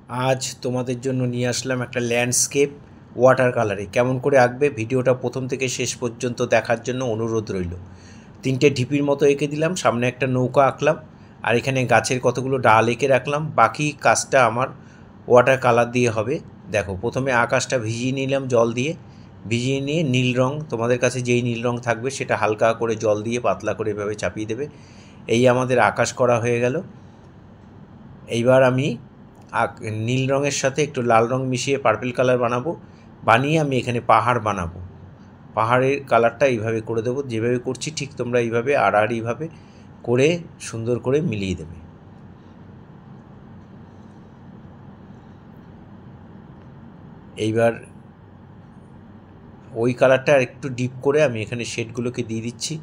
আজ তোমাদের জন্য নিয়ে আসলাম একটা ল্যান্ডস্কেপ ওয়াটার কালারে। কেমন করে আঁকবে ভিডিওটা প্রথম থেকে শেষ পর্যন্ত দেখার জন্য অনুরোধ রইল। তিনটে ঢিপির মতো এঁকে দিলাম, সামনে একটা নৌকা আঁকলাম, আর এখানে গাছের কতগুলো ডাল এঁকে রাখলাম। বাকি কাজটা আমার ওয়াটার কালার দিয়ে হবে। দেখো, প্রথমে আকাশটা ভিজিয়ে নিলাম জল দিয়ে। ভিজিয়ে নিয়ে নীল রঙ, তোমাদের কাছে যেই নীল রঙ থাকবে সেটা হালকা করে জল দিয়ে পাতলা করে এভাবে চাপিয়ে দেবে। এই আমাদের আকাশ করা হয়ে গেল। এইবার আমি নীল রঙের সাথে একটু লাল রঙ মিশিয়ে পার্পল কালার বানাবো। বানিয়ে আমি এখানে পাহাড় বানাবো। পাহাড়ের কালারটা এইভাবে করে দেবো, যেভাবে করছি ঠিক তোমরা এইভাবে আড়াআড়িভাবে করে সুন্দর করে মিলিয়ে দেবে। এইবার ওই কালারটা একটু ডিপ করে আমি এখানে শেডগুলোকে দিয়ে দিচ্ছি।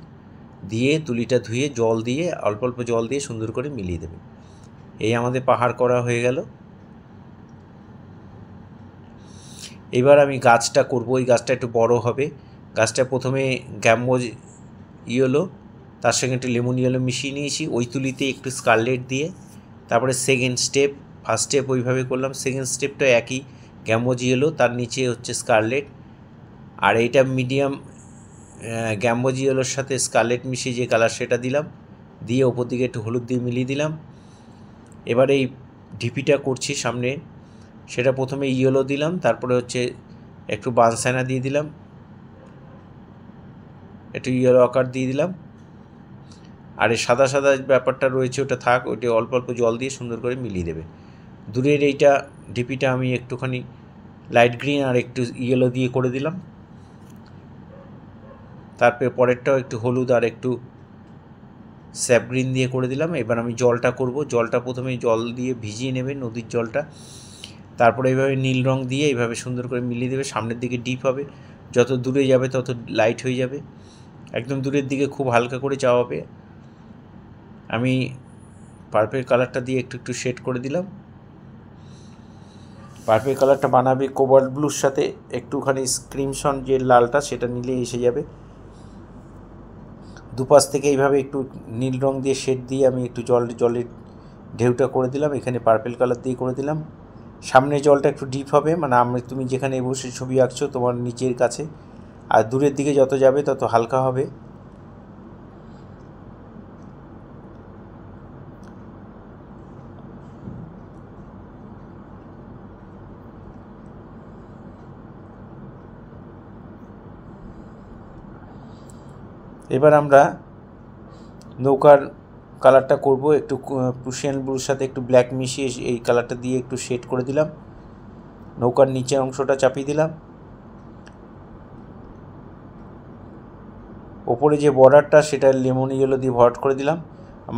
দিয়ে তুলিটা ধুয়ে জল দিয়ে অল্প অল্প জল দিয়ে সুন্দর করে মিলিয়ে দেবে। এই আমাদের পাহাড় করা হয়ে গেল। এবার আমি গাছটা করব। এই গাছটা একটু বড় হবে। গাছটা প্রথমে গ্যাম্বোজ ইয়েলো, তার সঙ্গে একটু লেমন ইয়েলো মিশিয়ে নিয়েছি ওই তুলিতে একটু স্কারলেট দিয়ে। তারপরে সেকেন্ড স্টেপ, ফার্স্ট স্টেপ ওইভাবে করলাম, সেকেন্ড স্টেপটা একই, গ্যাম্বোজ ইয়েলো, তার নিচে হচ্ছে স্কারলেট। আর এইটা মিডিয়াম গ্যাম্বোজ ইয়েলোর সাথে স্কারলেট মিশিয়ে যে কালার সেটা দিলাম, দিয়ে ওপর দিকে একটু হলুদ দিয়ে মিলিয়ে দিলাম। এবার এই ঢিপিটা করছি সামনে, সেটা প্রথমে ইয়েলো দিলাম, তারপরে হচ্ছে একটু বানসানা দিয়ে দিলাম, একটু ইয়েলো আকার দিয়ে দিলাম। আর এই সাদা সাদা ব্যাপারটা রয়েছে ওটা থাক, ওইটা অল্প অল্প জল দিয়ে সুন্দর করে মিলিয়ে দেবে। দূরের এইটা ঢিপিটা আমি একটুখানি লাইট গ্রিন আর একটু ইয়েলো দিয়ে করে দিলাম। তারপরে পরেরটাও একটু হলুদ আর একটু স্যাপ গ্রিন দিয়ে করে দিলাম। এবার আমি জলটা করব। জলটা প্রথমে জল দিয়ে ভিজিয়ে নেবে, নদীর জলটা। তারপরে এইভাবে নীল রঙ দিয়ে এইভাবে সুন্দর করে মিলিয়ে দেবে। সামনের দিকে ডিপ হবে, যত দূরে যাবে তত লাইট হয়ে যাবে। একদম দূরের দিকে খুব হালকা করে চাওয়াবে। আমি পার্পল কালারটা দিয়ে একটু একটু শেড করে দিলাম। পার্পল কালারটা বানাবে কোবাল্ট ব্লুর সাথে একটুখানি ক্রিমসন যে লালটা, সেটা নিলেই এসে যাবে। দুপাশ থেকে এইভাবে একটু নীল রঙ দিয়ে শেড দিয়ে আমি একটু জলের ঢেউটা করে দিলাম। এখানে পার্পল কালার দিয়ে করে দিলাম। সামনে জলটা একটু ডিপ হবে, মানে তুমি যেখানে বসে ছবি আঁকছো তোমার নিচের কাছে, আর দূরের দিকে যত যাবে তত হালকা হবে। এবার আমরা নৌকার কালারটা করব। একটু প্রুশিয়ান ব্লুর সাথে একটু ব্ল্যাক মিশিয়ে এই কালারটা দিয়ে একটু শেড করে দিলাম। নৌকার নিচের অংশটা চাপিয়ে দিলাম। ওপরে যে বর্ডারটা সেটা লেমন ইয়েলো দিয়ে ভরাট করে দিলাম।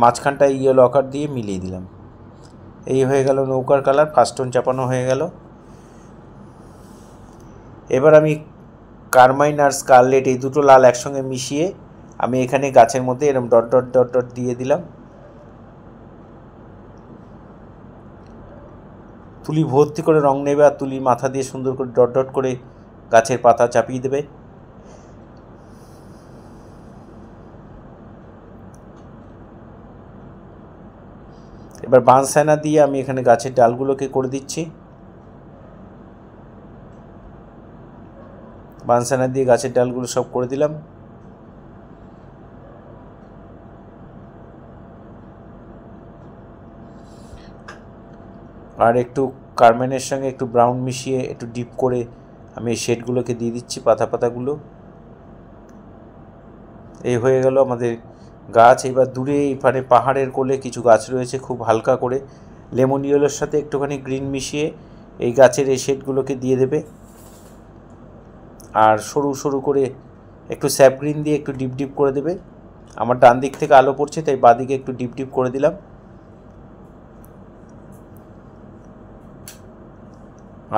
মাঝখানটা ইয়েলো আকার দিয়ে মিলিয়ে দিলাম। এই হয়ে গেল নৌকার কালার, ফাস্টন চাপানো হয়ে গেল। এবার আমি কারমাইন আর স্কারলেট এই দুটো লাল একসঙ্গে মিশিয়ে আমি এখানে গাছের মধ্যে এরকম ডট ডট ডট ডট দিয়ে দিলাম। তুলি ভর্তি করে রং নেবে আর তুলির মাথা দিয়ে সুন্দর করে ডট ডট করে গাছের পাতা চাপিয়ে দেবে। এবার বানসানা দিয়ে আমি এখানে গাছের ডালগুলোকে করে দিচ্ছি। বানসানা দিয়ে গাছের ডালগুলো সব করে দিলাম। আর একটু কারমেনের সঙ্গে একটু ব্রাউন মিশিয়ে একটু ডিপ করে আমি এই শেডগুলোকে দিয়ে দিচ্ছি, পাতাগুলো। এই হয়ে গেল আমাদের গাছ। এবার দূরে এখানে পাহাড়ের কোলে কিছু গাছ রয়েছে, খুব হালকা করে লেমন ইয়েলোর সাথে একটুখানি গ্রিন মিশিয়ে এই গাছের এই শেডগুলোকে দিয়ে দেবে। আর সরু সরু করে একটু স্যাপ গ্রিন দিয়ে একটু ডিপ ডিপ করে দেবে। আমার ডান দিক থেকে আলো পড়ছে তাই বাঁদিকে একটু ডিপ ডিপ করে দিলাম।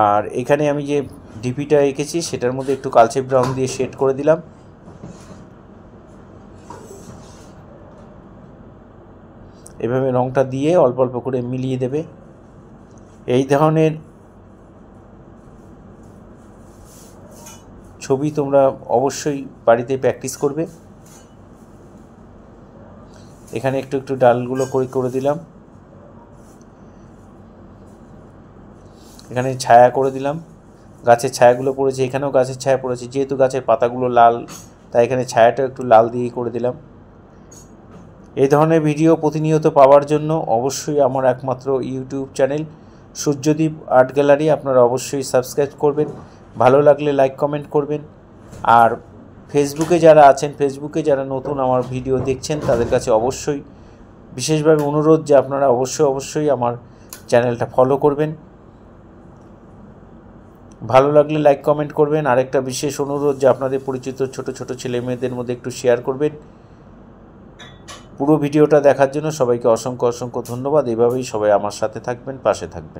আর এখানে আমি যে ডিপিটা এঁকেছি সেটার মধ্যে একটু কালচে ব্রাউন দিয়ে শেড করে দিলাম। এভাবে রঙটা দিয়ে অল্প অল্প করে মিলিয়ে দেবে। এই ধরনের ছবি তোমরা অবশ্যই বাড়িতে প্র্যাকটিস করবে। এখানে একটু একটু ডালগুলো করে দিলাম। এখানে ছায়া করে দিলাম, গাছের ছায়াগুলো পড়েছে, এখানেও গাছের ছায়া পড়েছে, যেহেতু গাছের পাতাগুলো লাল তাই এখানে ছায়াটা একটু লাল দিয়ে করে দিলাম। এই ধরনের ভিডিও প্রতিনিয়ত পাওয়ার জন্য অবশ্যই আমার একমাত্র YouTube channel Suryadip art gallery আপনারা অবশ্যই সাবস্ক্রাইব করবেন, ভালো লাগলে লাইক কমেন্ট করবেন। আর ফেসবুকে যারা আছেন, ফেসবুকে যারা নতুন আমার ভিডিও দেখছেন তাদের কাছে অবশ্যই বিশেষভাবে অনুরোধ যে আপনারা অবশ্যই আমার চ্যানেলটা ফলো করবেন, ভালো লাগলে লাইক কমেন্ট করবেন। আরেকটা বিশেষ অনুরোধ যে আপনাদের পরিচিত ছোট ছোট ছেলে মেয়েদের মধ্যে একটু শেয়ার করবেন। পুরো ভিডিওটা দেখার জন্য সবাইকে অসংখ্য ধন্যবাদ। এভাবেই সবাই আমার সাথে থাকবেন, পাশে থাকবেন।